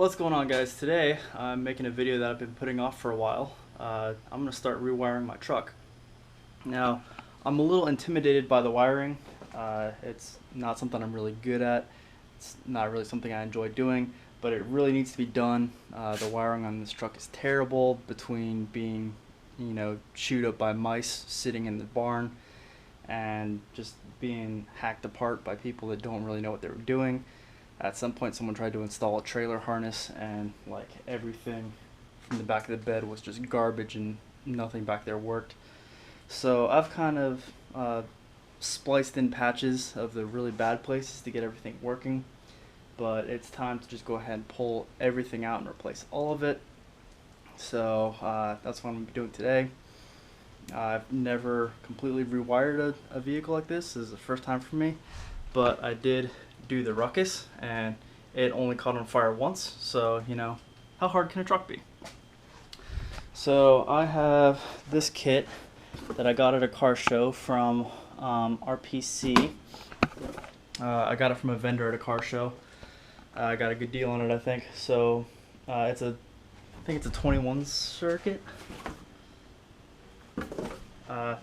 What's going on, guys? Today I'm making a video that I've been putting off for a while. I'm going to start rewiring my truck. Now, I'm a little intimidated by the wiring. It's not something I'm really good at. It's not really something I enjoy doing, but it really needs to be done. The wiring on this truck is terrible, between being, chewed up by mice sitting in the barn and just being hacked apart by people that don't really know what they were doing. At some point, someone tried to install a trailer harness, and like everything from the back of the bed was just garbage, and nothing back there worked. So I've kind of spliced in patches of the really bad places to get everything working, but it's time to just go ahead and pull everything out and replace all of it. So that's what I'm going to be doing today. I've never completely rewired a vehicle like this. This is the first time for me, but I did do the ruckus and it only caught on fire once, so how hard can a truck be? So I have this kit that I got at a car show from RPC. I got it from a vendor at a car show. I got a good deal on it, I think. So I think it's a 21 circuit.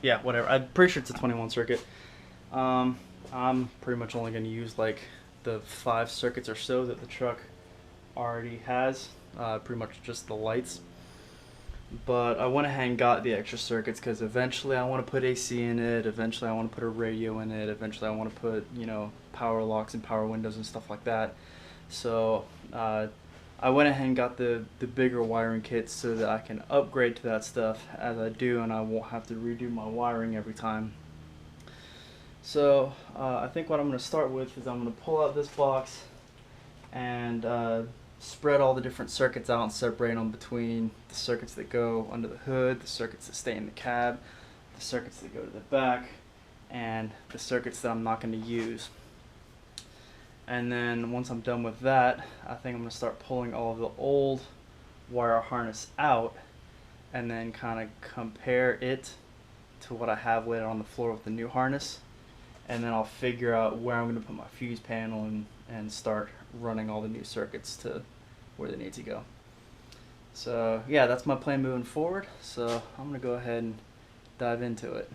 Yeah, whatever. I'm pretty sure it's a 21 circuit. I'm pretty much only going to use like the 5 circuits or so that the truck already has, pretty much just the lights. But I went ahead and got the extra circuits because eventually I want to put AC in it, eventually I want to put a radio in it, eventually I want to put, power locks and power windows and stuff like that. So I went ahead and got the bigger wiring kits so that I can upgrade to that stuff as I do, and I won't have to redo my wiring every time. So I think what I'm going to start with is I'm going to pull out this box and spread all the different circuits out and separate them between the circuits that go under the hood, the circuits that stay in the cab, the circuits that go to the back, and the circuits that I'm not going to use. And then once I'm done with that, I think I'm going to start pulling all of the old wire harness out and then kind of compare it to what I have laid on the floor with the new harness. And then I'll figure out where I'm going to put my fuse panel and start running all the new circuits to where they need to go. So yeah, that's my plan moving forward. So I'm going to go ahead and dive into it.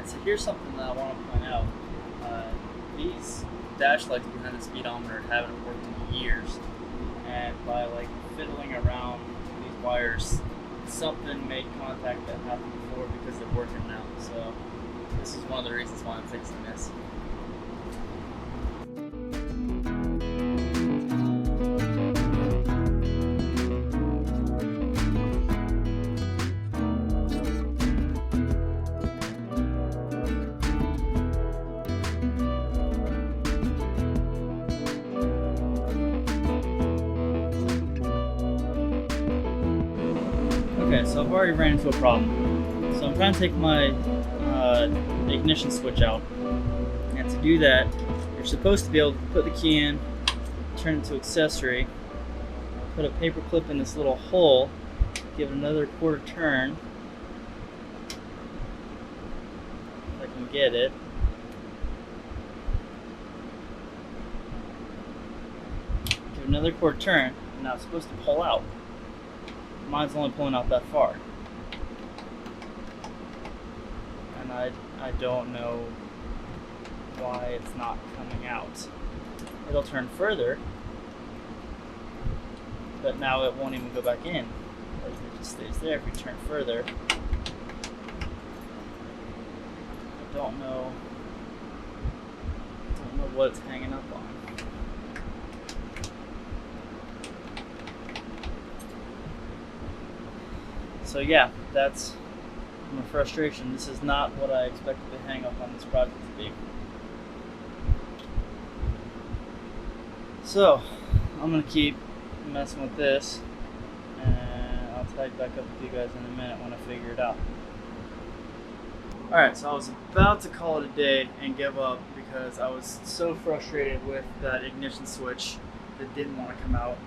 Alright, so here's something that I want to point out. These dash lights behind the speedometer haven't worked in years, and by like fiddling around these wires, something made contact that happened before because they're working now. So this is one of the reasons why I'm fixing this. Okay, so I've already ran into a problem. So I'm trying to take my ignition switch out. And to do that, you're supposed to be able to put the key in, turn it to accessory, put a paper clip in this little hole, give it another quarter turn, if I can get it. Give it another quarter turn, and now it's supposed to pull out. Mine's only pulling out that far. And I don't know why it's not coming out. It'll turn further, but now it won't even go back in. Like, it just stays there if we turn further. I don't know what it's hanging up on. So yeah, that's my frustration. This is not what I expected the hang up on this project to be. So I'm gonna keep messing with this, and I'll tag back up with you guys in a minute when I figure it out. Alright, so I was about to call it a day and give up because I was so frustrated with that ignition switch that didn't want to come out.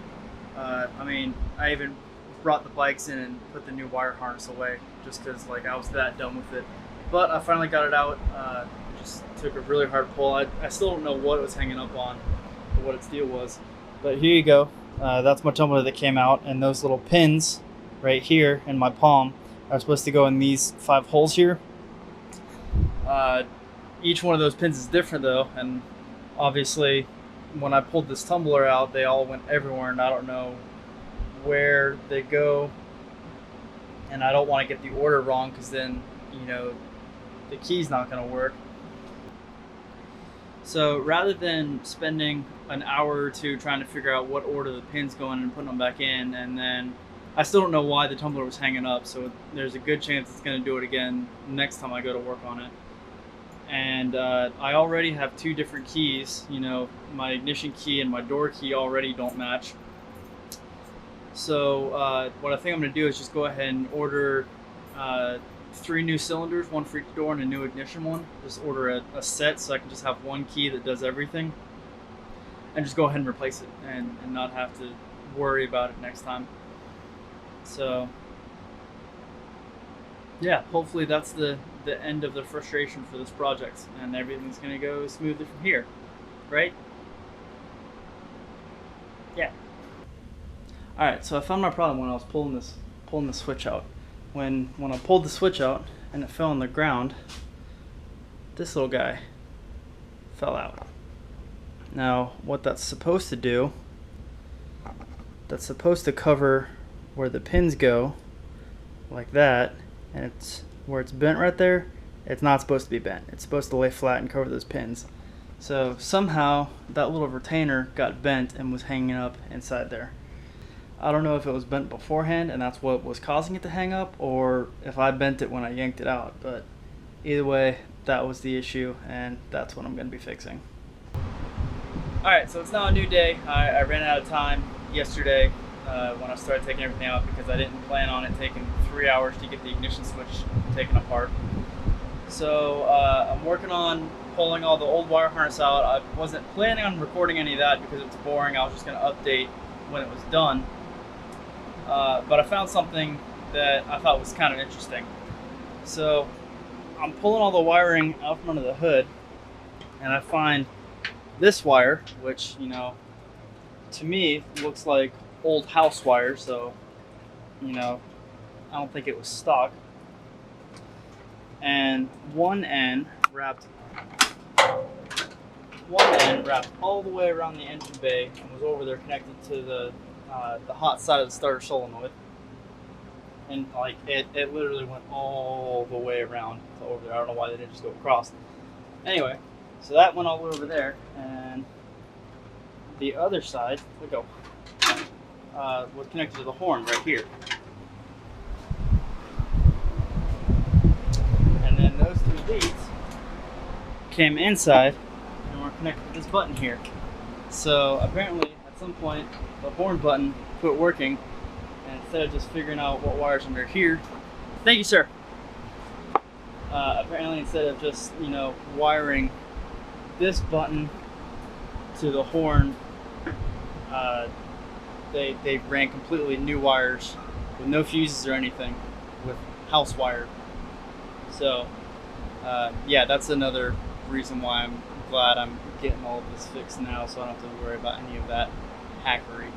I mean, I even brought the bikes in and put the new wire harness away just because like I was that done with it. But I finally got it out. Just took a really hard pull. I still don't know what it was hanging up on or what its deal was. But here you go. That's my tumbler that came out, and those little pins right here in my palm are supposed to go in these 5 holes here. Each one of those pins is different though, and obviously when I pulled this tumbler out, they all went everywhere, and I don't know where they go, and I don't want to get the order wrong because then, you know, the key's not going to work. So rather than spending an hour or two trying to figure out what order the pins go in and putting them back in, and then I still don't know why the tumbler was hanging up, so there's a good chance it's going to do it again next time I go to work on it. And I already have 2 different keys. You know, my ignition key and my door key already don't match. So what I think I'm going to do is just go ahead and order 3 new cylinders, 1 for each door and a new ignition one. Just order a set so I can just have 1 key that does everything, and just go ahead and replace it and not have to worry about it next time. So yeah, hopefully that's the end of the frustration for this project, and everything's going to go smoothly from here, right? Yeah. Alright, so I found my problem when I was pulling the switch out. When I pulled the switch out and it fell on the ground, this little guy fell out. Now, what that's supposed to do, that's supposed to cover where the pins go, like that, and it's where it's bent right there, it's not supposed to be bent. It's supposed to lay flat and cover those pins. So somehow that little retainer got bent and was hanging up inside there. I don't know if it was bent beforehand and that's what was causing it to hang up, or if I bent it when I yanked it out, but either way, that was the issue, and that's what I'm going to be fixing. Alright, so it's now a new day. I ran out of time yesterday when I started taking everything out because I didn't plan on it taking 3 hours to get the ignition switch taken apart. So I'm working on pulling all the old wire harness out. I wasn't planning on recording any of that because it's boring. I was just going to update when it was done. But I found something that I thought was kind of interesting. So I'm pulling all the wiring out from under the hood, and I find this wire, which, you know, to me looks like old house wire, so, you know, I don't think it was stock. and one end wrapped all the way around the engine bay and was over there connected to the hot side of the starter solenoid. And like it literally went all the way around to over there. I don't know why they didn't just go across. Anyway, so that went all the way over there, and the other side, was connected to the horn right here. And then those two leads came inside and were connected to this button here. So apparently at some point the horn button quit working, and instead of just figuring out what wires under here, thank you, sir. Apparently instead of just, wiring this button to the horn, they ran completely new wires with no fuses or anything, with house wire. So yeah, that's another reason why I'm glad I'm getting all of this fixed now, so I don't have to worry about any of that hackery.